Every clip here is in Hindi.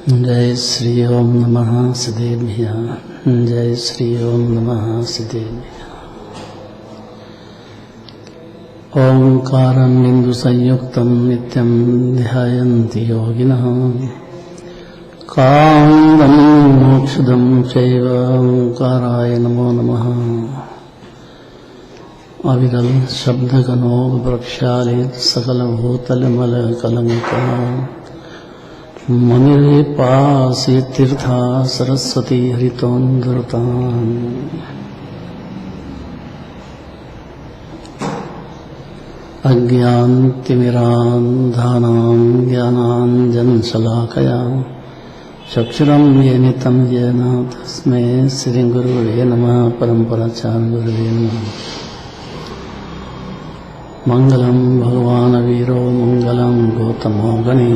जय श्री ओम नमः सिद्धेभ्यः। जय श्री ओम नमः सिद्धेभ्यः। ओंकारं बिन्दुसंयुक्तं नित्यं ध्यायन्ति योगिनः। कामदं मोक्षदं चैव ओंकाराय नमो नमः। अविरल शब्दगणो वृक्षालित सकलभूतलमलकलङ्कः। मणिपासी तीर्था सरस्वती हरितोन्दरताम्। अज्ञानतिमिरान्धानां ज्ञानाञ्जनशलाकया चक्षुरं येनितं येन तस्मै श्रीगुरुवे नमः। परम्पराचार्यगुरुवे नमः। मङ्गलं भगवान् वीरो मङ्गलं गौतमो गणे।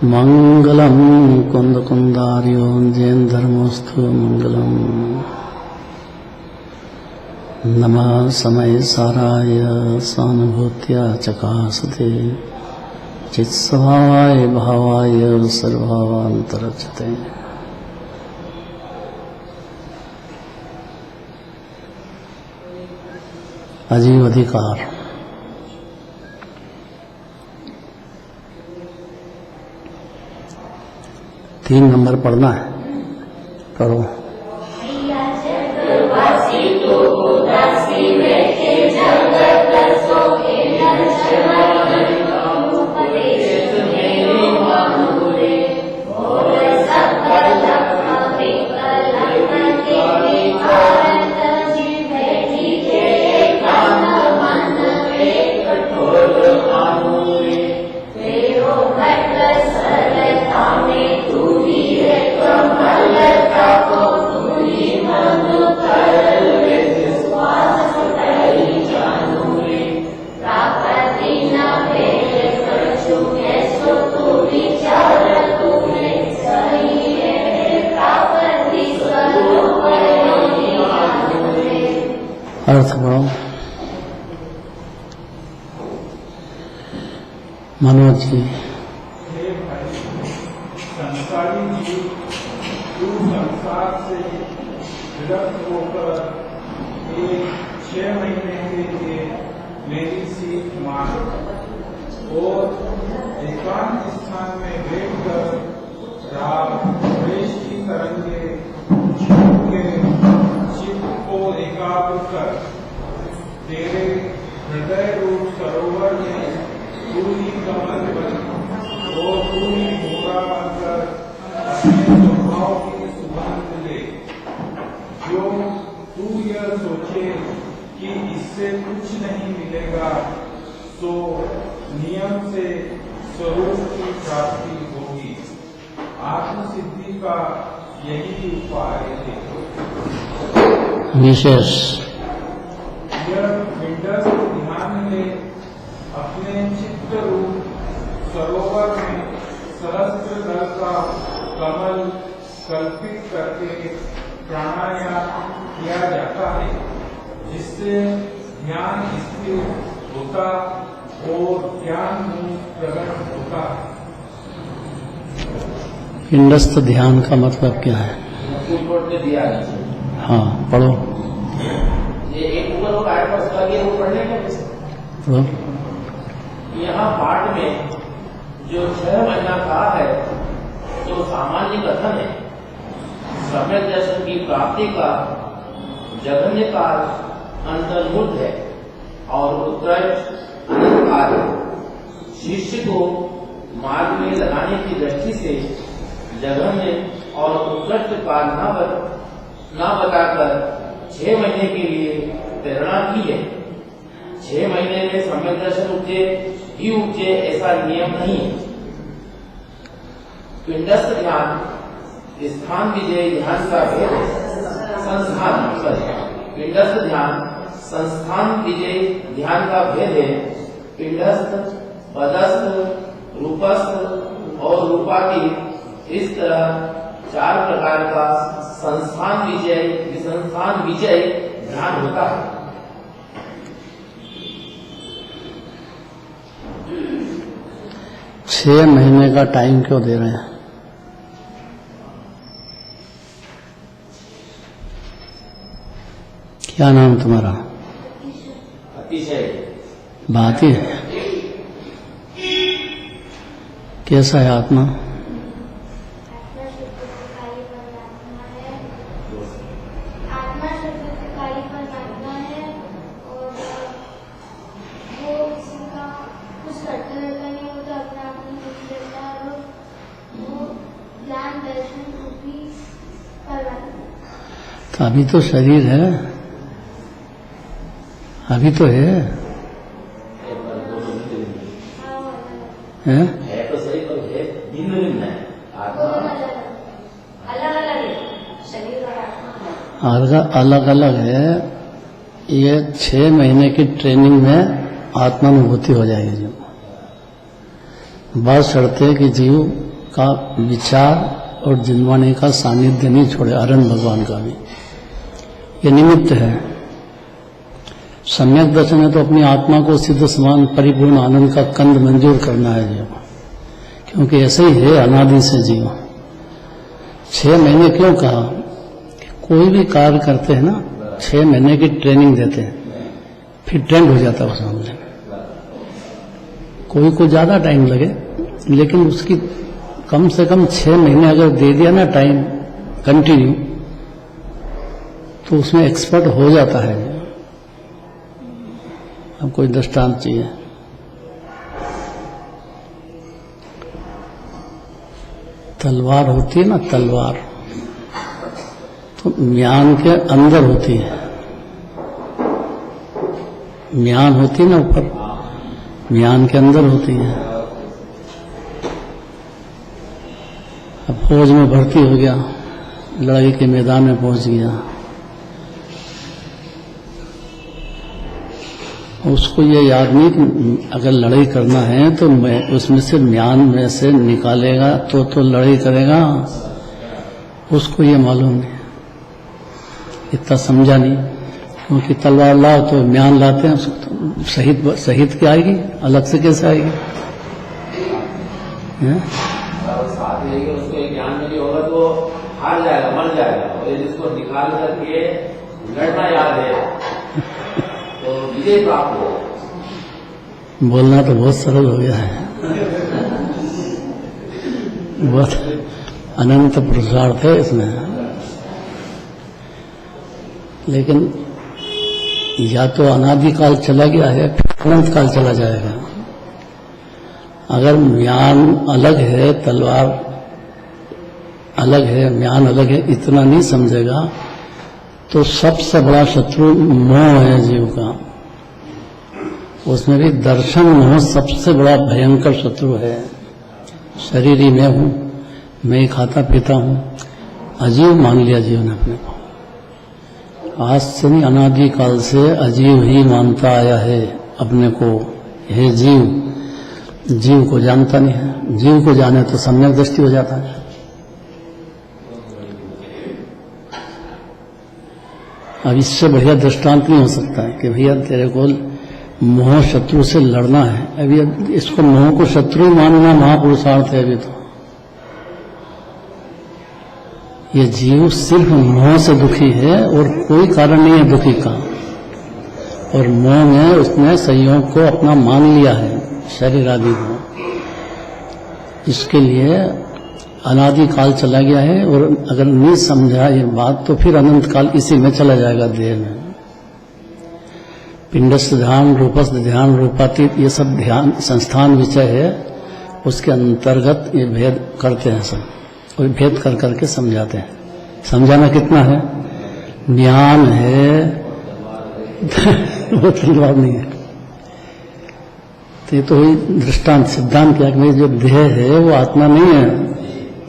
मङ्गलं कुन्दकुन्दार्यो जैन धर्मोऽस्तु मङ्गलम्। नमः समय साराय सानुभूत्या चकासते चित्स्वभावाय भावाय सर्वभावान्तरचते। अजीव अधिकार। 3 नंबर पढ़ना है, पढ़ो। अर्थ पढ़ो। मनोज जी। संसारी जीव संसार से विरक्त होकर 6 महीने के लिए मेरी सीख मान और एकांत स्थान में बैठकर राग द्वेष की तरंगे के चित्त को एकाग्र कर तेरे हृदय रूप सरोवर में तू ही कमल बन और तू ही मोरा बनकर अपने स्वभाव की सुगंध ले। जो तू यह सोचे कि इससे कुछ नहीं मिलेगा, तो नियम से स्वरूप की प्राप्ति होगी। आत्मसिद्धि का यही उपाय है। विशेष यह विंडस ध्यान में अपने चित्त रूप सरोवर में सहस्त्र दल का कमल कल्पित करके प्राणायाम किया जाता है, जिससे ध्यान स्थिर होता और ज्ञान प्रकट होता है। पिंडस्थ ध्यान का मतलब क्या है? हाँ पढ़ो। ये एक ऊपर वो आया पर उसका वो पढ़ने का पढ़ो। यहाँ पाठ में जो 6 महीना कहा है, तो सामान्य कथन है। सम्यक दर्शन की प्राप्ति का जघन्य काल अंतर्मुख है और उत्कृष्ट अनंत काल शिष्य को मार्ग में लगाने की दृष्टि से जघन्य और उत्कृष्ट काल न बताकर 6 महीने के लिए प्रेरणा की है। 6 महीने में सम्यक दर्शन उपजे ऐसा नियम नहीं है। पिंडस्थ ध्यान स्थान विजय ध्यान का भेद है। पिंडस्थ ध्यान संस्थान विजय ध्यान का भेद है। पिंडस्थ, पदस्थ, रूपस्थ और रूपातीत, इस तरह 4 प्रकार का संस्थान विजय ध्यान होता है। 6 महीने का टाइम क्यों दे रहे हैं? क्या नाम तुम्हारा? अतिशय बात ही है। कैसा है आत्मा? आत्मा शुद्धकारी परमात्मा है। आत्मा शुद्धकारी परमात्मा है और वो किसी का कुछ करते रहता नहीं, वो तो अपने आप में खुश रहता है और वो ज्ञान दर्शन रूपी परमात्मा। तो अभी तो शरीर है, अभी तो है, हैं? है तो सही, पर है भिन्न भिन्न है। आत्मा अलग अलग है, शरीर और आत्मा अलग अलग है। ये 6 महीने की ट्रेनिंग में आत्मानुभूति हो जाएगी जीव। बात शर्त है कि जीव का विचार और जिनवाणी का सानिध्य नहीं छोड़े, अरहंत भगवान का भी। ये निमित्त है। सम्यक दर्शन है तो अपनी आत्मा को सिद्ध समान परिपूर्ण आनंद का कंद मंजूर करना है जीव, क्योंकि ऐसे ही है अनादि से जीव। 6 महीने क्यों कहा? कोई भी कार्य करते हैं ना, 6 महीने की ट्रेनिंग देते हैं, फिर ट्रेंड हो जाता है उस मामले में। कोई को ज्यादा टाइम लगे, लेकिन उसकी कम से कम 6 महीने अगर दे दिया ना टाइम कंटिन्यू, तो उसमें एक्सपर्ट हो जाता है। अब कोई दृष्टांत चाहिए? तलवार होती है ना, तलवार तो म्यान के अंदर होती है। म्यान होती है ना ऊपर, म्यान के अंदर होती है। अब फौज में भर्ती हो गया, लड़ाई के मैदान में पहुंच गया, उसको ये याद नहीं कि अगर लड़ाई करना है तो मैं उसमें से म्यान में से निकालेगा तो लड़ाई करेगा। उसको ये मालूम नहीं, इतना समझा नहीं, क्योंकि तलवार लाओ तो म्यान लाते हैं, उसको तो शहीद क्या आएगी, अलग से कैसे आएगी? साथ रहेगी, उसको एक ज्ञान नहीं होगा तो हार जाएगा, मर जाएगा। और जिसको निकाल करके लड़ना याद है तो विजय प्राप्त हो। बोलना तो बहुत सरल हो गया है, बहुत अनंत पुरुषार्थ है इसमें। लेकिन या तो अनादिकाल चला गया है, फिर अनंत काल चला जाएगा। अगर म्यान अलग है, तलवार अलग है, म्यान अलग है, इतना नहीं समझेगा तो सबसे बड़ा शत्रु मोह है जीव का। उसमें भी दर्शन मोह सबसे बड़ा भयंकर शत्रु है। शरीर ही मैं हूं, मैं ही खाता पीता हूं, अजीव मान लिया जीव ने अपने को। आज से नहीं, अनादिकाल से अजीव ही मानता आया है अपने को। हे जीव को जानता नहीं है। जीव को जाने तो सम्यक दृष्टि हो जाता है। अब इससे बढ़िया दृष्टांत नहीं हो सकता है कि भैया तेरे को मोह शत्रु से लड़ना है। अभी इसको मोह को शत्रु मानना महापुरुषार्थ है। अभी तो ये जीव सिर्फ मोह से दुखी है और कोई कारण नहीं है दुखी का। और मोह में उसने संयोग को अपना मान लिया है, शरीर आदि को। इसके लिए अनादि काल चला गया है। और अगर नहीं समझा ये बात तो फिर अनंत काल इसी में चला जाएगा, देह में। पिंडस्थ ध्यान, रूपस्थ ध्यान, रूपातीत, ये सब ध्यान संस्थान विषय है। उसके अंतर्गत ये भेद करते हैं सब, और भेद कर करके समझाते हैं। समझाना कितना है? ज्ञान है वो तलवार नहीं है। तो ये तो हुई दृष्टांत, सिद्धांत क्या कि जो देह है वो आत्मा नहीं है।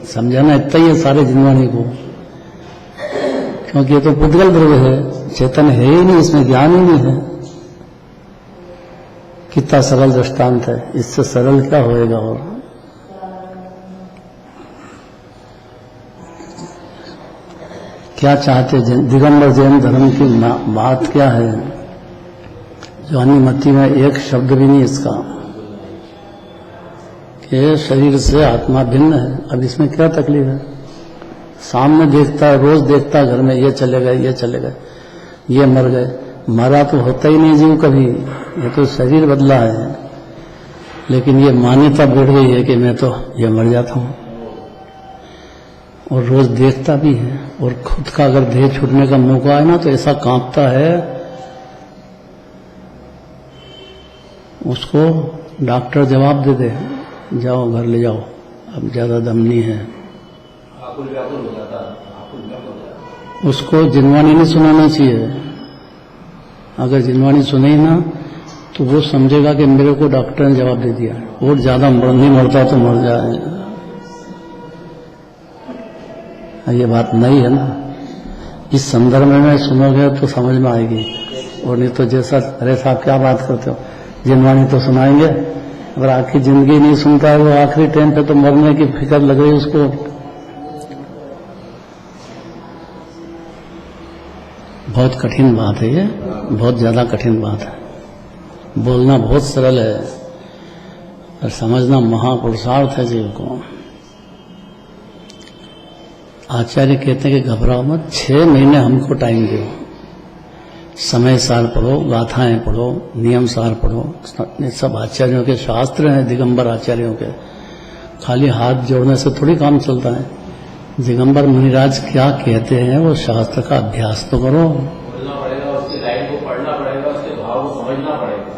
समझाना इतना ही है सारे जिनवाणी को, क्योंकि ये तो पुद्गल द्रव्य है, चेतन है ही नहीं, इसमें ज्ञान ही नहीं है। कितना सरल दृष्टांत है, इससे सरल क्या होएगा? और क्या चाहते दिगंबर जैन धर्म की बात क्या है? ज्ञानीमती में एक शब्द भी नहीं इसका कि शरीर से आत्मा भिन्न है। अब इसमें क्या तकलीफ है? सामने देखता है, रोज देखता है घर में, ये चले गए ये चले गए, ये मर गए, मरा तो होता ही नहीं जीव कभी, ये तो शरीर बदला है, लेकिन ये मान्यता बढ़ गई है कि मैं तो ये मर जाता हूं, और रोज देखता भी है, और खुद का अगर देह छूटने का मौका है ना तो ऐसा कांपता है, उसको डॉक्टर जवाब दे दे, जाओ घर ले जाओ, अब ज्यादा दम नहीं है। आकुल व्याकुल हो जाता है, आकुल व्याकुल हो जाता है। उसको जिनवाणी नहीं सुनाना चाहिए, अगर जिनवाणी सुने ना तो वो समझेगा कि मेरे को डॉक्टर ने जवाब दे दिया, और ज्यादा नहीं मरता तो मर जाए। ये बात नहीं है ना, इस संदर्भ में सुनोगे तो समझ में आएगी, और नहीं तो जैसा अरे साहब क्या बात करते हो, जिनवाणी तो सुनाएंगे, अगर आखिरी जिंदगी नहीं सुनता है वो आखिरी टाइम पे तो मरने की फिक्र लग रही उसको। बहुत कठिन बात है ये, बहुत ज्यादा कठिन बात है। बोलना बहुत सरल है और समझना महापुरुषार्थ है जीव को। आचार्य कहते हैं कि घबराओ मत, 6 महीने हमको टाइम दो, समय सार पढ़ो, गाथाएं पढ़ो, नियम सार पढ़ो, ये सब आचार्यों के शास्त्र हैं, दिगंबर आचार्यों के। खाली हाथ जोड़ने से थोड़ी काम चलता है। दिगंबर मुनिराज क्या कहते हैं वो शास्त्र का अभ्यास तो करो, बोलना पड़ेगा, उसकी लाइन को पढ़ना पड़ेगा, उसके भाव को समझना पड़ेगा।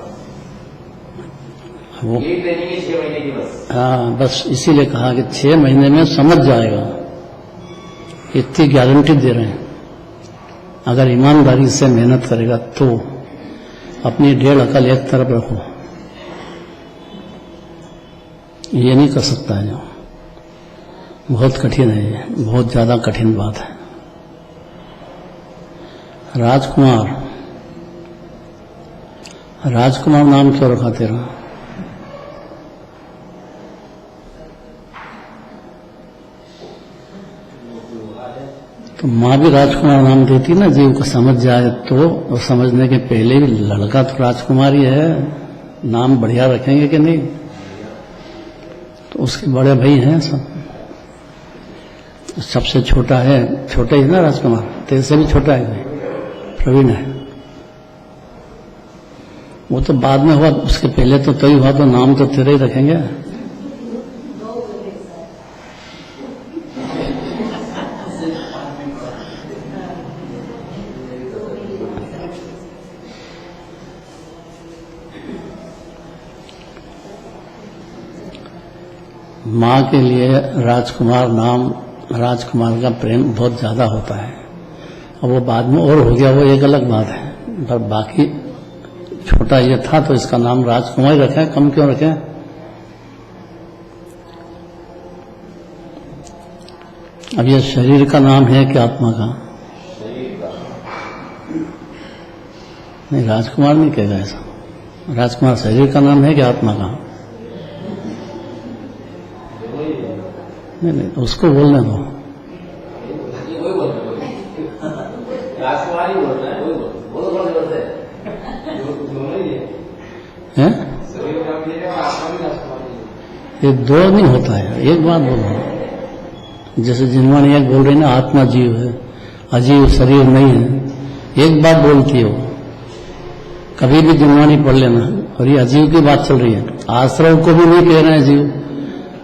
वो यही ट्रेनिंग है 6 महीने की बस। हाँ, बस इसीलिए कहा कि 6 महीने में समझ जाएगा, इतनी गारंटी दे रहे हैं। अगर ईमानदारी से मेहनत करेगा तो अपनी 1.5 अकल एक तरफ रखो, ये नहीं कर सकता है जो, बहुत कठिन है ये, बहुत ज्यादा कठिन बात है। राजकुमार, राजकुमार नाम क्यों रखा तेरा? तो माँ भी राजकुमार नाम देती ना, जीव को समझ जाए तो, और समझने के पहले भी लड़का तो राजकुमार ही है, नाम बढ़िया रखेंगे कि नहीं? तो उसके बड़े भाई हैं सब, सबसे छोटा है, छोटा ही ना राजकुमार, तेरे से भी छोटा है, प्रवीण है। वो तो बाद में हुआ, उसके पहले तो तय हुआ, तो नाम तो तेरे ही रखेंगे। माँ के लिए राजकुमार नाम, राजकुमार का प्रेम बहुत ज्यादा होता है, और वो बाद में और हो गया, वो एक अलग बात है, पर बाकी छोटा ये था तो इसका नाम राजकुमार ही रखें, कम क्यों रखें? अब ये शरीर का नाम है कि आत्मा का? नहीं, राजकुमार नहीं कहेगा ऐसा। राजकुमार शरीर का नाम है कि आत्मा का? नहीं, उसको बोलने दो। राजकुमारी बोल रहा है, बोलो बोल रहे हैं? ये दो नहीं होता है, एक बात बोलो। जैसे जिनवाणी एक बोल रही ना, आत्मा जीव है, अजीव शरीर नहीं है, एक बात बोलती हो। कभी भी जिनवाणी पढ़ लेना, और ये अजीव की बात चल रही है। आश्रव को भी नहीं कह रहे हैं जीव,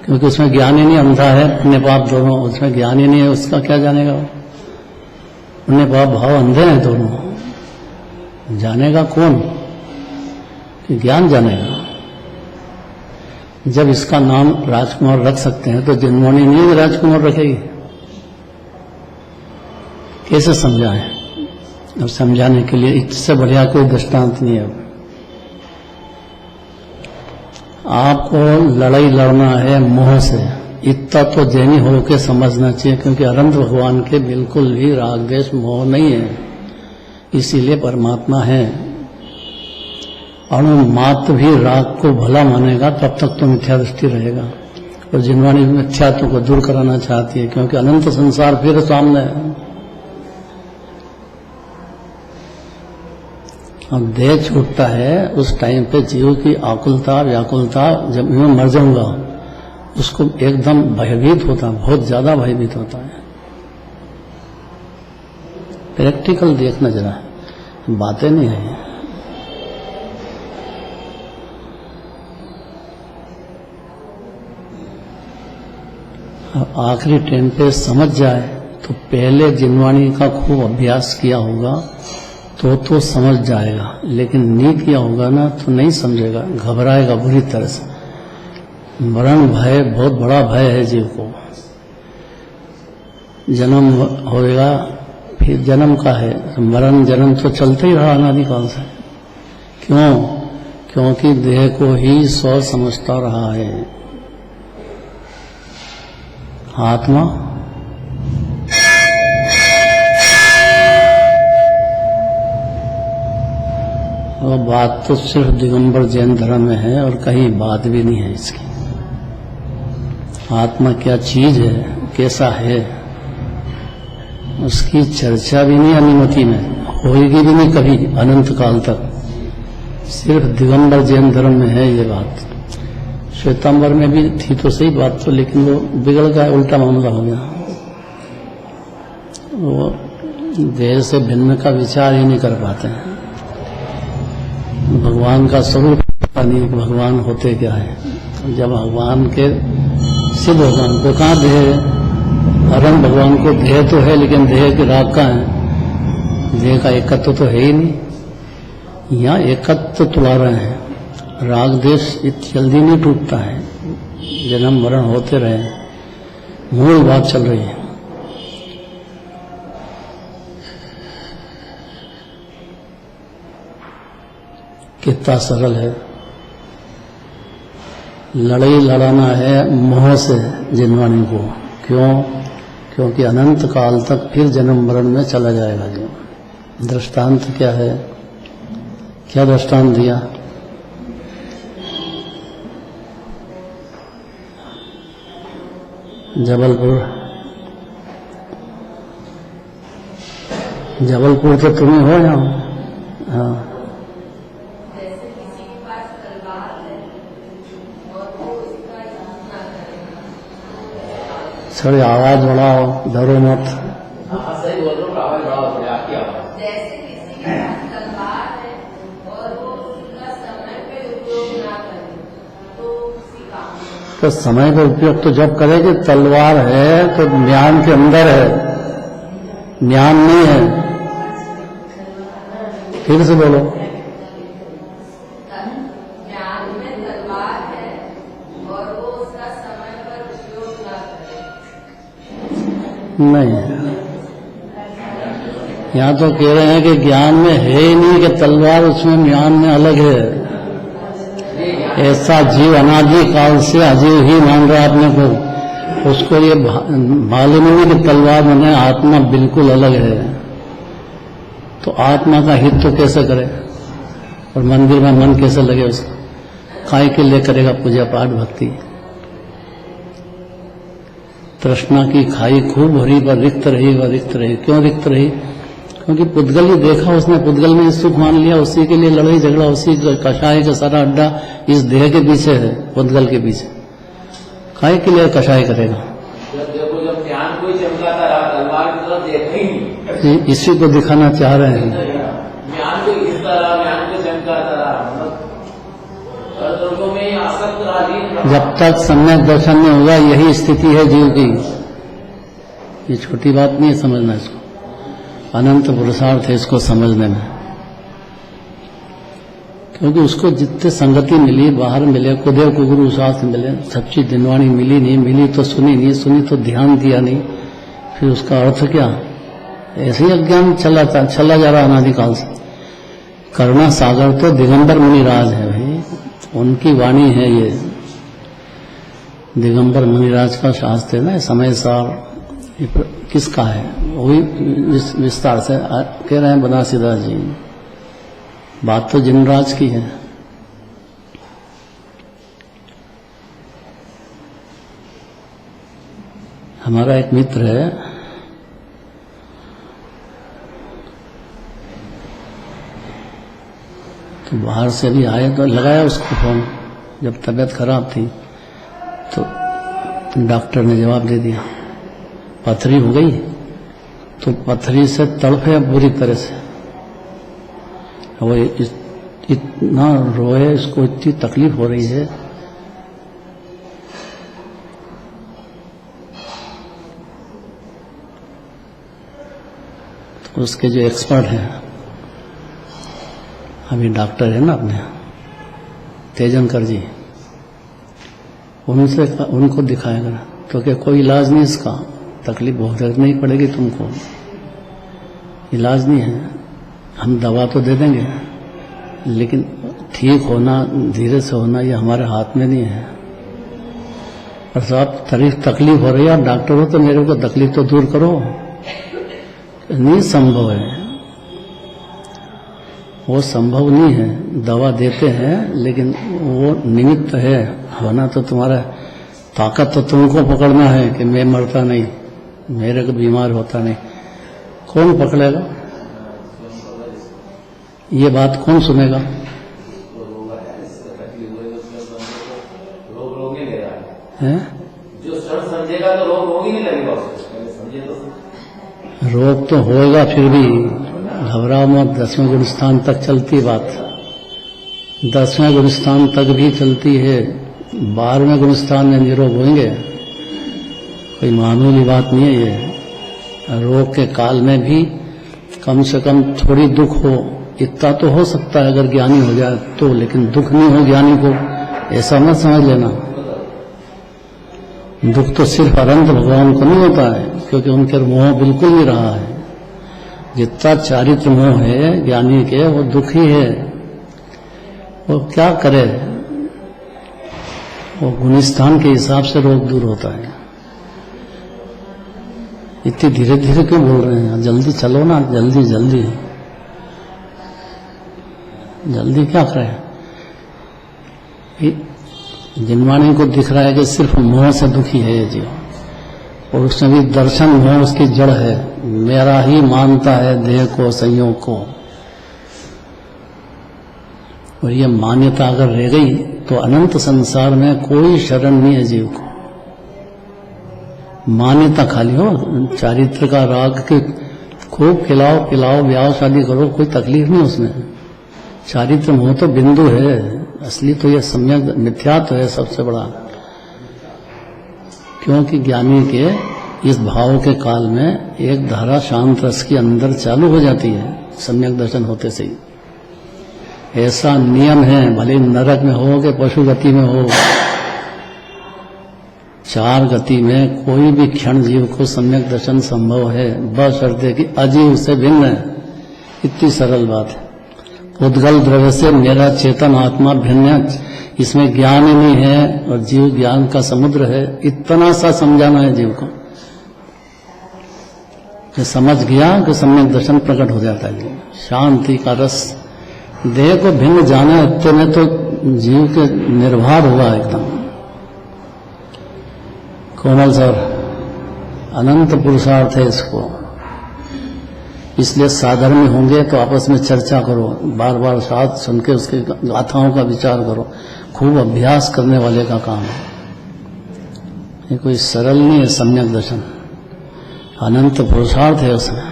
क्योंकि उसमें ज्ञान ही नहीं, अंधा है, पुण्य पाप दोनों, उसमें ज्ञान ही नहीं है, उसका क्या जानेगा? पुण्य पाप भाव अंधे हैं दोनों, जानेगा कौन? कि ज्ञान जानेगा। जब इसका नाम राजकुमार रख सकते हैं तो जिनवाणी नहीं राजकुमार रखेगी? कैसे समझाएं? अब समझाने के लिए इससे बढ़िया कोई दृष्टांत नहीं है। आपको लड़ाई लड़ना है मोह से, इतना तो जैनी होकर समझना चाहिए, क्योंकि अनंत भगवान के बिल्कुल भी राग द्वेष मोह नहीं है, इसीलिए परमात्मा है। अणुमात्र भी राग को भला मानेगा तब तक तो मिथ्या दृष्टि रहेगा, और जिनवाणी मिथ्यात्व को दूर कराना चाहती है, क्योंकि अनंत संसार फिर सामने है। अब देह छूटता है उस टाइम पे जीव की आकुलता व्याकुलता, जब मैं मर जाऊंगा उसको एकदम भयभीत होता है, बहुत ज्यादा भयभीत होता है। प्रैक्टिकल देखना जरा, बातें नहीं है। आखिरी टाइम पे समझ जाए तो पहले जिनवाणी का खूब अभ्यास किया होगा तो समझ जाएगा, लेकिन नहीं किया होगा ना तो नहीं समझेगा, घबराएगा बुरी तरह से। मरण भय बहुत बड़ा भय है जीव को। जन्म होएगा, फिर जन्म का है, मरण जन्म तो चलते ही रहा अनादिकाल से। क्यों? क्योंकि देह को ही स्व समझता रहा है। आत्मा और बात तो सिर्फ दिगंबर जैन धर्म में है और कहीं बात भी नहीं है इसकी। आत्मा क्या चीज है, कैसा है, उसकी चर्चा भी नहीं अनुमति में होगी भी नहीं कभी अनंत काल तक। सिर्फ दिगंबर जैन धर्म में है ये बात। श्वेतांबर में भी थी तो सही बात तो, लेकिन वो बिगड़ गया, उल्टा मामला हो गया। वो देह से भिन्न का विचार ही नहीं कर पाते हैं। भगवान का स्वरूप पता नहीं कि भगवान होते क्या है। जब भगवान के सिद्ध होगा उनको कहाँ देह है? अरम भगवान को देह तो है, लेकिन देह के राग का है, देह का एकत्व तो है ही नहीं। यहाँ एकत्व तुला रहे हैं। राग देश जल्दी नहीं टूटता है, जन्म मरण होते रहे, मूल बात चल रही है। कितना सरल है। लड़ाई लड़ाना है मोह से जिनवाणी को। क्यों? क्योंकि अनंत काल तक फिर जन्म मरण में चला जाएगा। जो दृष्टांत क्या है, क्या दृष्टांत दिया? जबलपुर तो तुम्हें हो जाओ। हाँ, जैसे किसी के पास तलवार है और वो उसका यूज ना करे। थोड़ी आवाज बढ़ाओ, डरो मत। हाँ सही बोल रहा हूँ, आवाज बढ़ाओ थोड़ी, आपकी आवाज। जैसे किसी के पास तलवार है और वो उसका समय पे उपयोग ना करे तो उसी काम में। तो समय का उपयोग तो जब करेगी, तलवार है तो ज्ञान के अंदर है, ज्ञान नहीं है। फिर से बोलो। ज्ञान में तलवार है और वो उसका समय पर उपयोग ना करे। नहीं, यहाँ तो कह रहे हैं कि ज्ञान में है ही नहीं कि तलवार उसमें ज्ञान में अलग है। ऐसा जीव अनादि काल से अजीव ही मान रहा है अपने को। उसको ये मालूम नहीं कि तलवार में आत्मा बिल्कुल अलग है। तो आत्मा का हित तो कैसे करे, और मंदिर में मन कैसे लगे उसका? काय के लिए करेगा पूजा पाठ भक्ति? तृष्णा की खाई खूब भरी पर रिक्त रही व रिक्त रही। क्यों रिक्त रही? क्योंकि पुद्गल ही देखा उसने, पुद्गल में सुख मान लिया, उसी के लिए लड़ाई झगड़ा, उसी कषाय का सारा अड्डा इस देह के पीछे है, पुद्गल के पीछे। काय के लिए कषाय करेगा? देखो जब ज्ञान कोई चमकाता रहा, तलवार की तरफ देखा ही नहीं। इसी को दिखाना चाह रहे हैं। ज्ञान को घिसता रहा, ज्ञान को चमकाता रहा, मतलब में आसक्त रहा। जब तक सम्यक दर्शन में होगा, यही स्थिति है जीव की। ये छोटी बात नहीं है समझना इसको, अनंत पुरुषार्थ है इसको समझने में। क्योंकि उसको जितने संगति मिली, बाहर मिले, कुदेव को गुरु साथ मिले, सब चीज दिनवाणी मिली नहीं, मिली तो सुनी नहीं, सुनी तो ध्यान दिया नहीं, फिर उसका अर्थ क्या? ऐसे ही अज्ञान चला जा रहा अनादिकाल से। करुणा सागर तो दिगंबर मुनिराज है भाई, उनकी वाणी है ये। दिगंबर मुनिराज का शास्त्र है ना, समय सार किसका है? वही विस्तार से कह रहे हैं बनारसीदास जी। बात तो जिनराज की है। हमारा एक मित्र है, तो बाहर से भी आए तो लगाया उसको फोन। जब तबीयत खराब थी तो डॉक्टर ने जवाब दे दिया पथरी हो गई। तो पथरी से तड़फे बुरी तरह से, वो इतना रोए, इसको इतनी तकलीफ हो रही है। तो उसके जो एक्सपर्ट हैं, अभी डॉक्टर है ना अपने तेजनकर जी, उनको दिखाएगा तो क्या कोई इलाज नहीं इसका, तकलीफ बहुत नहीं पड़ेगी तुमको, इलाज नहीं है, हम दवा तो दे देंगे लेकिन ठीक होना, धीरे से होना ये हमारे हाथ में नहीं है। और साहब तकलीफ हो रही है, आप डॉक्टर हो तो मेरे को तकलीफ तो दूर करो, नहीं संभव है, वो संभव नहीं है। दवा देते हैं लेकिन वो निमित्त है, होना तो तुम्हारा, ताकत तो तुमको पकड़ना है कि मैं मरता नहीं, मेरे को बीमार होता नहीं। कौन पकड़ेगा ये बात, कौन सुनेगा? हैं? जो शब्द समझेगा तो रोग होगी नहीं लगेगा उसको, समझे तो रोग तो होगा, फिर भी घबराओ मत। 10वें गुण स्थान तक चलती बात, 10वें गुण स्थान तक भी चलती है, 12वें गुण स्थान में निरोग होंगे, कोई मामूली बात नहीं है ये। रोग के काल में भी कम से कम थोड़ी दुख हो, इतना तो हो सकता है अगर ज्ञानी हो जाए तो, लेकिन दुख नहीं हो ज्ञानी को, ऐसा मत समझ लेना। दुख तो सिर्फ अनंत भगवान को नहीं होता है, क्योंकि उनके मोह बिल्कुल नहीं रहा है। जितना चारित्र मोह है ज्ञानी के, वो दुखी है। वो क्या करे, वो गुणस्थान के हिसाब से रोग दूर होता है। इतनी धीरे धीरे क्यों बोल रहे हैं? जल्दी चलो ना, जल्दी जल्दी जल्दी क्या करें? जिनवाणी को दिख रहा है कि सिर्फ मोह से दुखी है ये जीव, और उसमें भी दर्शन मोह उसकी जड़ है। मेरा ही मानता है देह को, संयोग को, और ये मान्यता अगर रह गई तो अनंत संसार में कोई शरण नहीं है जीव को। मान्यता खाली हो, चारित्र का राग के खूब खिलाओ पिलाओ, ब्याह शादी करो, कोई तकलीफ नहीं उसमें। चारित्र मोह तो बिंदु है, असली तो यह सम्यक मिथ्यात्व है सबसे बड़ा। क्योंकि ज्ञानी के इस भाव के काल में एक धारा शांत रस के अंदर चालू हो जाती है सम्यक दर्शन होते से ही। ऐसा नियम है, भले नरक में हो कि पशु गति में हो, 4 गति में कोई भी क्षण जीव को सम्यक दर्शन संभव है, बशर्ते कि अजीव से भिन्न है। इतनी सरल बात है। उद्गल द्रव्य से मेरा चेतन आत्मा भिन्न, इसमें ज्ञान ही नहीं है और जीव ज्ञान का समुद्र है। इतना सा समझाना है जीव को कि समझ गया कि सम्यक दर्शन प्रकट हो जाता है। शांति का रस, देह को भिन्न जाना, इतने में तो जीव के निर्भर हुआ एकदम। कोमल सर, अनंत पुरुषार्थ है इसको, इसलिए साधर्मी होंगे तो आपस में चर्चा करो, बार बार साथ सुन के उसके गाथाओं का विचार करो। खूब अभ्यास करने वाले का काम है, ये कोई सरल नहीं है। सम्यक दर्शन अनंत पुरुषार्थ है, उसमें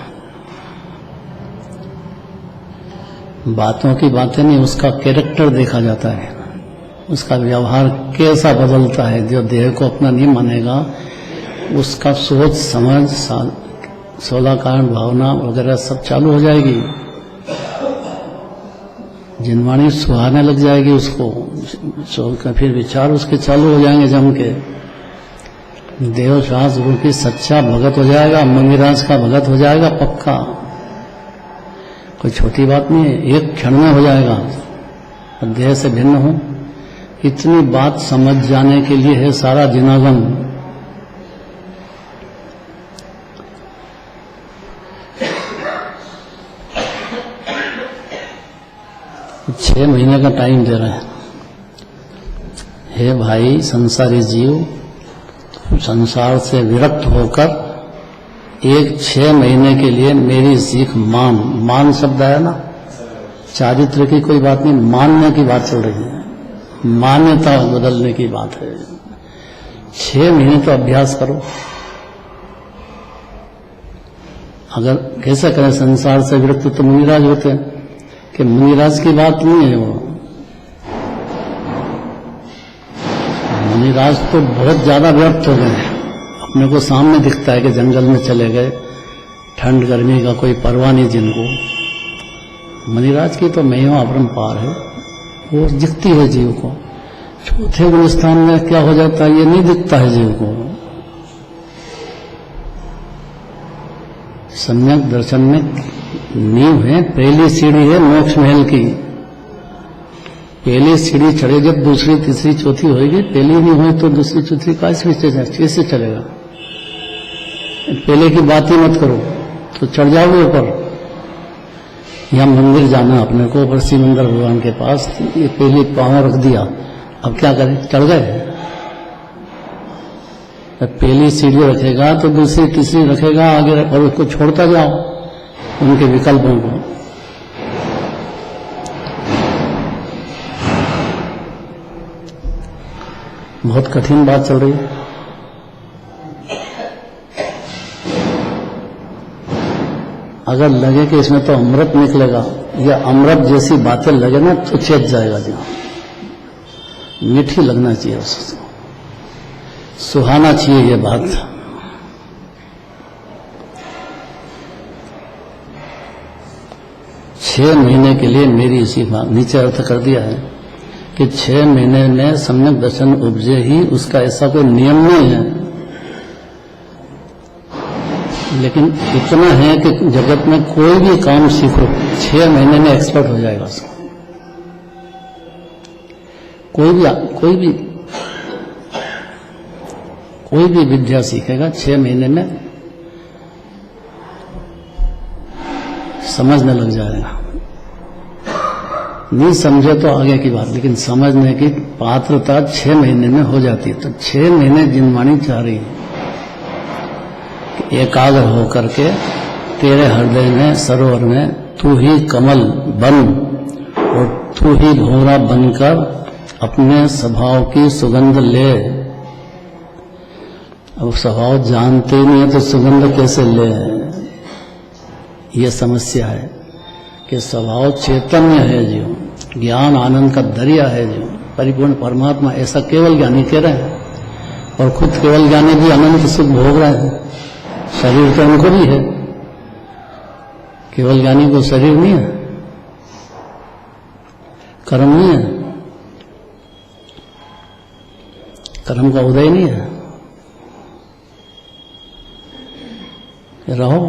बातों की बातें नहीं, उसका कैरेक्टर देखा जाता है, उसका व्यवहार कैसा बदलता है। जो देह को अपना नहीं मानेगा उसका सोच समझ 16 कारण भावना वगैरह सब चालू हो जाएगी। जिनवाणी सुहाने लग जाएगी उसको, फिर विचार उसके चालू हो जाएंगे जम के। देव शास गुरु की सच्चा भगत हो जाएगा, मंगिराज का भगत हो जाएगा पक्का। कोई छोटी बात नहीं है, एक क्षण में हो जाएगा। देह से भिन्न हो, इतनी बात समझ जाने के लिए है सारा जिनागम। 6 महीने का टाइम दे रहे हैं। हे भाई संसारी जीव, संसार से विरक्त होकर एक 6 महीने के लिए मेरी सीख मान। मान शब्द है ना, चारित्र की कोई बात नहीं, मानने की बात चल रही है, मान्यता बदलने की बात है। 6 महीने तो अभ्यास करो। अगर कैसे करें, संसार से विरक्त तो मुनिराज होते हैं, कि मुनिराज की बात नहीं है वो। मुनिराज तो बहुत ज्यादा व्यर्थ हो गए हैं। अपने को सामने दिखता है कि जंगल में चले गए, ठंड गर्मी का कोई परवाह नहीं जिनको। मुनिराज की तो महिमा अपरंपार है, वो दिखती है जीव को। चौथे गुणस्थान में क्या हो जाता है ये नहीं दिखता है जीव को। सम्यक दर्शन में नींव है, पहली सीढ़ी है मोक्ष महल की। पहली सीढ़ी चढ़े जब दूसरी तीसरी चौथी होगी, पहली नहीं हुई तो दूसरी चौथी कैसे चलेगा। पहले की बात ही मत करो तो चढ़ जाओगे ऊपर। यहां मंदिर जाना अपने को, ऊपर सिमंदर भगवान के पास, ये पहली पांव रख दिया, अब क्या करें, चढ़ गए। पहली सीढ़ी रखेगा तो दूसरी तीसरी रखेगा आगे, और उसको छोड़ता जाओ उनके विकल्पों को। बहुत कठिन बात चल रही है। अगर लगे कि इसमें तो अमृत निकलेगा, या अमृत जैसी बातें लगे ना तो चेत जाएगा जी। मीठी लगना चाहिए, उसको सुहाना चाहिए ये बात। छह महीने के लिए मेरी इसी बात नीचे अर्थ कर दिया है कि 6 महीने में सम्यक दर्शन उपजे ही, उसका ऐसा कोई नियम नहीं है। लेकिन इतना है कि जगत में कोई भी काम सीखो 6 महीने में एक्सपर्ट हो जाएगा उसको। कोई भी विद्या सीखेगा 6 महीने में समझने लग जाएगा। नहीं समझे तो आगे की बात, लेकिन समझने की पात्रता 6 महीने में हो जाती है। तो 6 महीने जिनवाणी चाह रही है कि एकाग्र होकर के तेरे हृदय में सरोवर में तू ही कमल बन और तू ही भौरा बनकर अपने स्वभाव की सुगंध ले। अब स्वभाव जानते ही नहीं है तो सुगंध कैसे ले, ये समस्या है। कि स्वभाव चैतन्य है जो, ज्ञान आनंद का दरिया है जो, परिपूर्ण परमात्मा, ऐसा केवल ज्ञानी कह रहे हैं। और खुद केवल ज्ञानी भी अनंत सुख भोग रहे हैं। शरीर तो उनको भी है, केवल ज्ञानी को शरीर नहीं है, कर्म नहीं है, कर्म का उदय नहीं है। रहो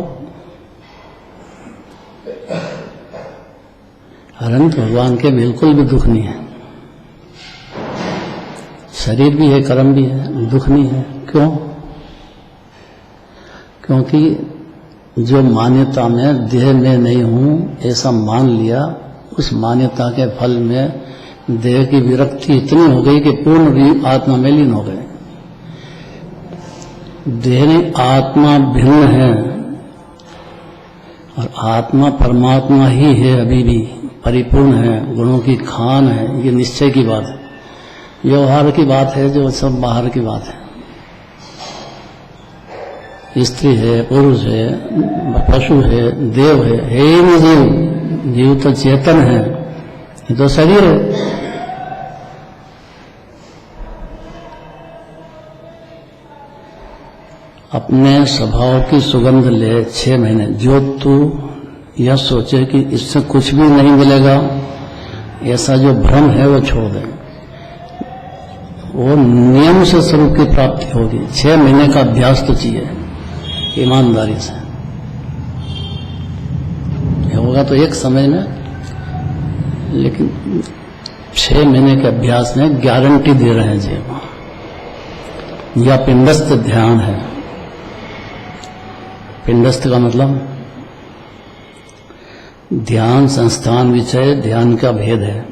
अनंत भगवान के बिल्कुल भी दुख नहीं है। शरीर भी है, कर्म भी है, दुख नहीं है। क्यों? क्योंकि जो मान्यता में देह में नहीं हूं ऐसा मान लिया, उस मान्यता के फल में देह की विरक्ति इतनी हो गई कि पूर्ण आत्मा में लीन हो गए। देह में आत्मा भिन्न है और आत्मा परमात्मा ही है, अभी भी परिपूर्ण है, गुणों की खान है। ये निश्चय की बात है, व्यवहार की बात है, जो सब बाहर की बात है। स्त्री है, पुरुष है, पशु है, देव है ही नहीं जीव। जीव तो चेतन है, ये तो शरीर है। अपने स्वभाव की सुगंध ले 6 महीने। जो तू यह सोचे कि इससे कुछ भी नहीं मिलेगा, ऐसा जो भ्रम है वो छोड़ दे। वो नियम से स्वरूप की प्राप्ति होगी। 6 महीने का अभ्यास तो चाहिए ईमानदारी से। होगा तो एक समय में, लेकिन 6 महीने के अभ्यास में गारंटी दे रहे हैं जी। या पिंडस्थ ध्यान है। पिंडस्थ का मतलब ध्यान, संस्थान, विषय, ध्यान का भेद है।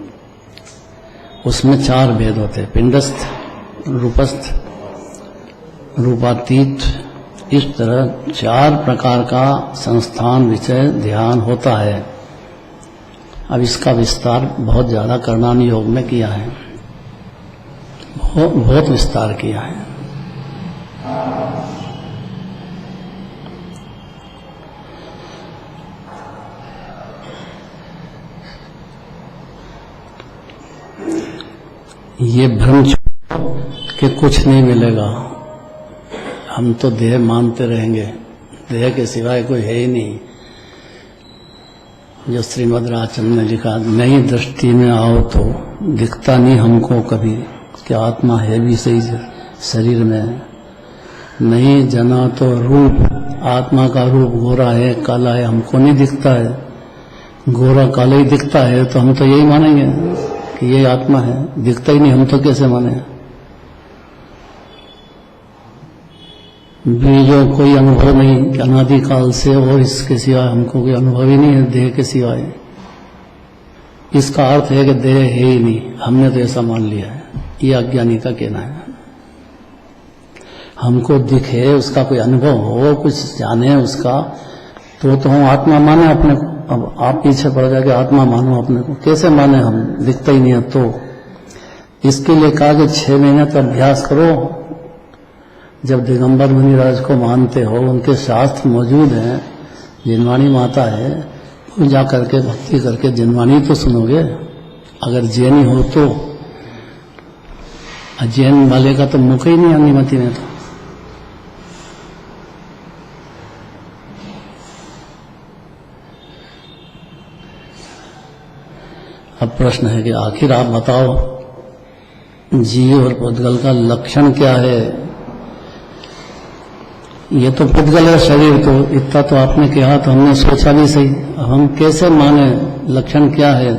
उसमें 4 भेद होते हैं, पिंडस्थ, रूपस्थ, रूपातीत। इस तरह 4 प्रकार का संस्थान, विषय, ध्यान होता है। अब इसका विस्तार बहुत ज्यादा करणानी योग में किया है, बहुत विस्तार किया है। ये भ्रम कि कुछ नहीं मिलेगा, हम तो देह मानते रहेंगे, देह के सिवाय कोई है ही नहीं। जो श्रीमद् रामचंद्र ने लिखा, नई दृष्टि में आओ तो दिखता नहीं हमको कभी कि आत्मा है भी सही शरीर में। नहीं जना तो रूप, आत्मा का रूप गोरा है काला है हमको नहीं दिखता है, गोरा काला ही दिखता है तो हम तो यही मानेंगे कि ये आत्मा है, दिखता ही नहीं हम तो कैसे माने। बीजों कोई अनुभव नहीं, अनादिकाल से और इसके सिवाय हमको कोई अनुभव ही नहीं है देह के सिवाय। इसका अर्थ है कि देह है ही नहीं, हमने तो ऐसा मान लिया है, ये अज्ञानी का कहना है। हमको दिखे, उसका कोई अनुभव हो, कुछ जाने उसका, तो हम आत्मा माने अपने को। अब आप पीछे पड़ जाके आत्मा मानो अपने को, कैसे माने हम, दिखता ही नहीं है। तो इसके लिए कहा कि 6 महीने का अभ्यास करो। जब दिगंबर मुनिराज को मानते हो, उनके शास्त्र मौजूद हैं, जिनवाणी माता है, पूजा करके भक्ति करके जिनवाणी तो सुनोगे। अगर जैनी हो तो, जैन वाले का तो मुख ही नहीं अनुमति में। तो अब प्रश्न है कि आखिर आप बताओ, जीव और पुद्गल का लक्षण क्या है? ये तो पुद्गल है शरीर, तो इतना तो आपने कहा तो हमने सोचा भी सही। हम कैसे माने, लक्षण क्या है?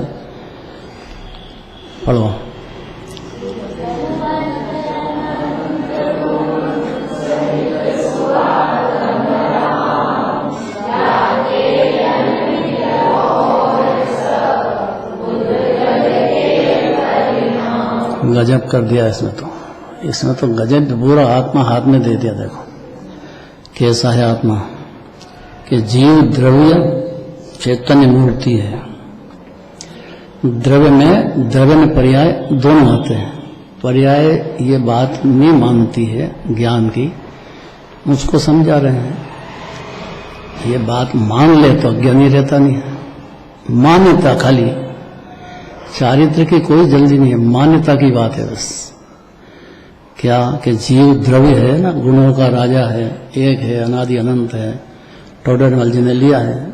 पढ़ो। गजब कर दिया इसमें तो गजब पूरा आत्मा हाथ में दे दिया। देखो कैसा है आत्मा, कि जीव द्रव्य चैतन्य मूर्ति है। द्रव्य में पर्याय दोनों आते हैं। पर्याय ये बात नहीं मानती है ज्ञान की, मुझको समझा रहे हैं। ये बात मान ले तो अज्ञानी रहता नहीं है। मान्यता खाली, चारित्र की कोई जल्दी नहीं है, मान्यता की बात है बस। क्या कि जीव द्रव्य है ना, गुणों का राजा है, एक है, अनादि अनंत है। टोडरमल जी ने लिया है,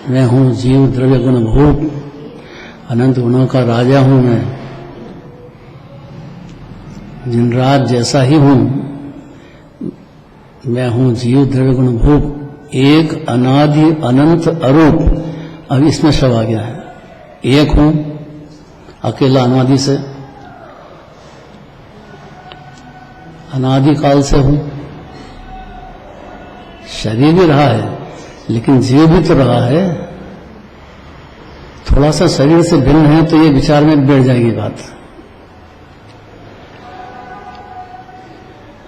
मैं हूँ जीव द्रव्य गुण भूत, अनंत गुणों का राजा हूँ मैं, जिन राज जैसा ही हूँ मैं हूँ जीव द्रव्य गुण भूत, एक अनादि अनंत अरूप। अब इसमें शव आ गया है, एक हूं अकेला अनादि से, अनादि काल से हूं। शरीर भी रहा है लेकिन जीव भी तो रहा है। थोड़ा सा शरीर से भिन्न है तो ये विचार में बैठ जाएगी बात,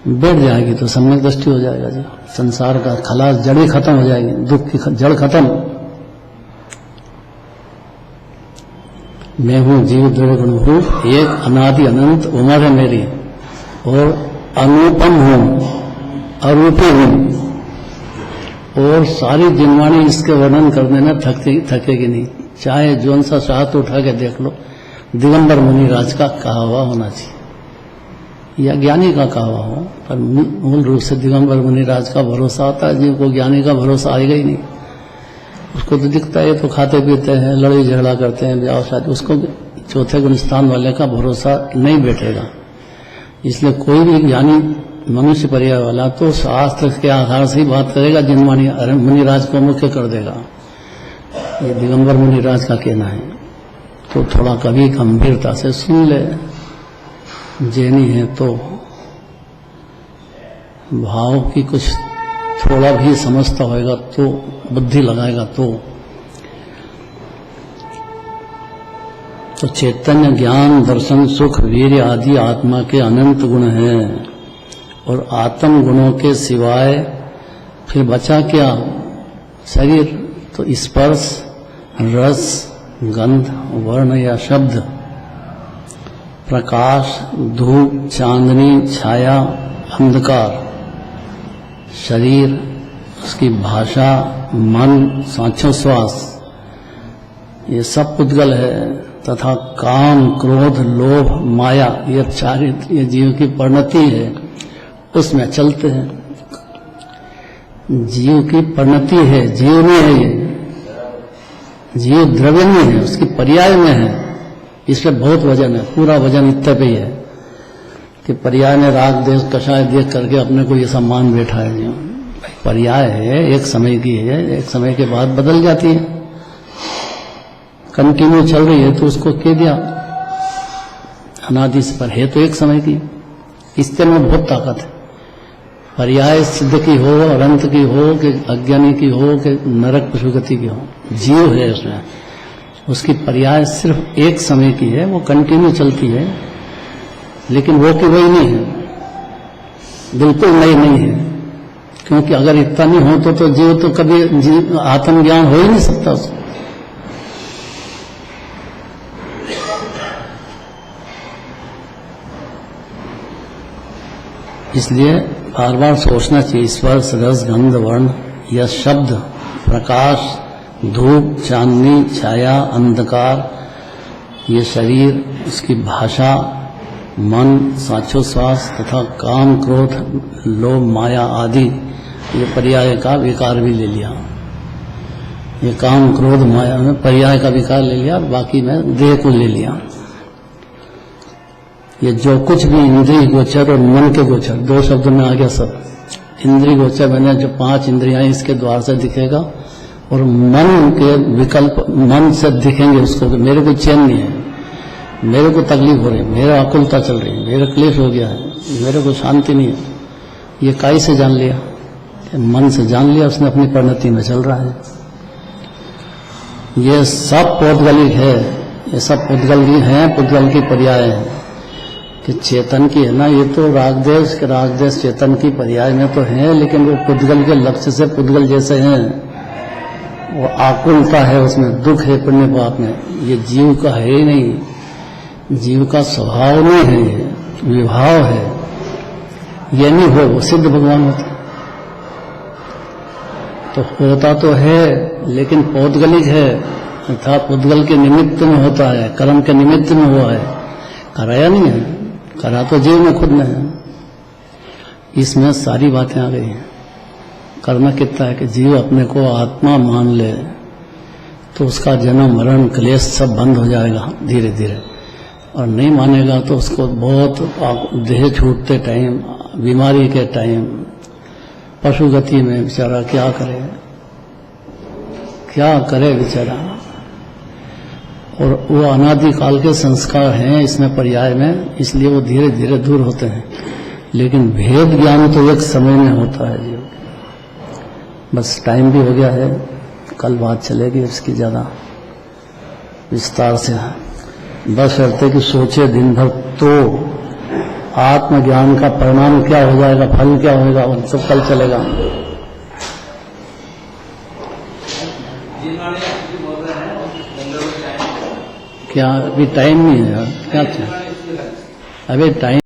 बैठ जाएगी तो सम्यक दृष्टि हो जाएगा। जो संसार का खलास, जड़ी खत्म हो जाएगी, दुख की जड़ खत्म। मैं हूँ जीव द्रव्य गुणभूत, एक अनादि अनंत उम्र है मेरी, और अनुपम हूँ, अरूपी हूँ। और सारी जिनवाणी इसके वर्णन करने में थकेगी नहीं। चाहे जोन सा शास्त्र उठा के देख लो, दिगंबर मुनिराज का कहा हुआ होना चाहिए या ज्ञानी का कहा हुआ हो, पर मूल रूप से दिगंबर मुनिराज का भरोसा आता है। जीव को ज्ञानी का भरोसा आएगा ही नहीं। उसको तो दिखता है तो खाते पीते हैं, लड़ाई झगड़ा करते हैं, ब्याह शादी, उसको चौथे गुण स्थान वाले का भरोसा नहीं बैठेगा। इसलिए कोई भी ज्ञानी मनुष्य पर्याय वाला तो शास्त्र के आधार से ही बात करेगा, जिनवाणी मुनिराज को मुख्य कर देगा। ये दिगंबर मुनिराज का कहना है, तो थोड़ा कभी गंभीरता से सुन ले। जैनी है तो भाव की कुछ थोड़ा भी समझता होएगा तो, बुद्धि लगाएगा तो चैतन्य ज्ञान दर्शन सुख वीर्य आदि आत्मा के अनंत गुण हैं। और आत्म गुणों के सिवाय फिर बचा क्या? शरीर। तो स्पर्श, रस, गंध, वर्ण या शब्द, प्रकाश, धूप, चांदनी, छाया, अंधकार, शरीर, उसकी भाषा, मन, सांसोश्वास, ये सब पुद्गल है। तथा काम, क्रोध, लोभ, माया, ये चार ये जीव की परिणति है, उसमें चलते हैं। जीव की परिणति है, जीव में है ये, जीव द्रव्य में है, उसकी पर्याय में है। इसमें बहुत वजन है, पूरा वजन इतने पे ही है कि पर्याय में राग देश कषाय देख करके अपने को ये सम्मान बैठा है। जीव पर्याय है, एक समय की है, एक समय के बाद बदल जाती है। कंटिन्यू चल रही है तो उसको कह दिया अनादि से पर है तो एक समय की। इसके में बहुत ताकत है। पर्याय सिद्ध की हो, अनंत की हो, कि अज्ञानी की हो, कि नरक पशुगति की हो, जीव है उसमें। उसकी पर्याय सिर्फ एक समय की है, वो कंटिन्यू चलती है, लेकिन वो कि वही नहीं है, बिल्कुल नई नहीं है। क्योंकि अगर इतना नहीं हो तो जीव तो कभी आत्मज्ञान हो ही नहीं सकता उसको। इसलिए बार बार सोचना चाहिए, स्पर्श, रस, गंध, वर्ण, यह शब्द, प्रकाश, धूप, चांदनी, छाया, अंधकार, ये शरीर, उसकी भाषा, मन, साचोश्वास तथा काम, क्रोध, लोभ, माया आदि, ये पर्याय का विकार भी ले लिया। ये काम, क्रोध, माया में पर्याय का विकार ले लिया, बाकी में देह को ले लिया। ये जो कुछ भी इंद्रिय गोचर और मन के गोचर, दो शब्द में आ गया सब। इंद्रिय गोचर मैंने जो 5 इंद्रियां इसके द्वार से दिखेगा, और मन के विकल्प मन से दिखेंगे उसको कि मेरे को चैन नहीं है, मेरे को तकलीफ हो रही है, मेरा आकुलता चल रही है, मेरा क्लेश हो गया है, मेरे को शांति नहीं है। ये काई से जान लिया? मन से जान लिया, उसने अपनी परिणति में चल रहा है। ये सब पौद्गलिक है, ये सब पुद्गलिक है, पुद्गल की पर्याय है कि चेतन की है ना। ये तो रागदेश के रागदेश चेतन की पर्याय में तो है, लेकिन वो पुद्गल के लक्ष्य से पुद्गल जैसे हैं। वो आकुलता है, उसमें दुख है, पुण्य पाप में। ये जीव का है ही नहीं, जीव का स्वभाव नहीं है, ये विभाव है। ये नहीं हो वो सिद्ध भगवान होता तो होता तो है, लेकिन पौद्गलिक है, अर्थात पुद्गल के निमित्त में होता है, कर्म के निमित्त में हुआ है, कराया नहीं है, करा तो जीव में खुद में है। इसमें सारी बातें आ गई हैं। करना कितना है कि जीव अपने को आत्मा मान ले तो उसका जन्म, मरण, क्लेश सब बंद हो जाएगा धीरे धीरे। और नहीं मानेगा तो उसको बहुत देह छूटते टाइम, बीमारी के टाइम, पशु गति में बेचारा क्या करे बेचारा। और वो अनादिकाल के संस्कार हैं इसमें पर्याय में, इसलिए वो धीरे धीरे दूर होते हैं। लेकिन भेद ज्ञान तो एक समय में होता है जीव। बस टाइम भी हो गया है, कल बात चलेगी इसकी ज़्यादा विस्तार से। बस शर्त है कि सोचे दिन भर तो आत्मज्ञान का परिणाम क्या हो जाएगा, फल क्या होगा, वो सब कल चलेगा। क्या अभी टाइम नहीं है? क्या अभी टाइम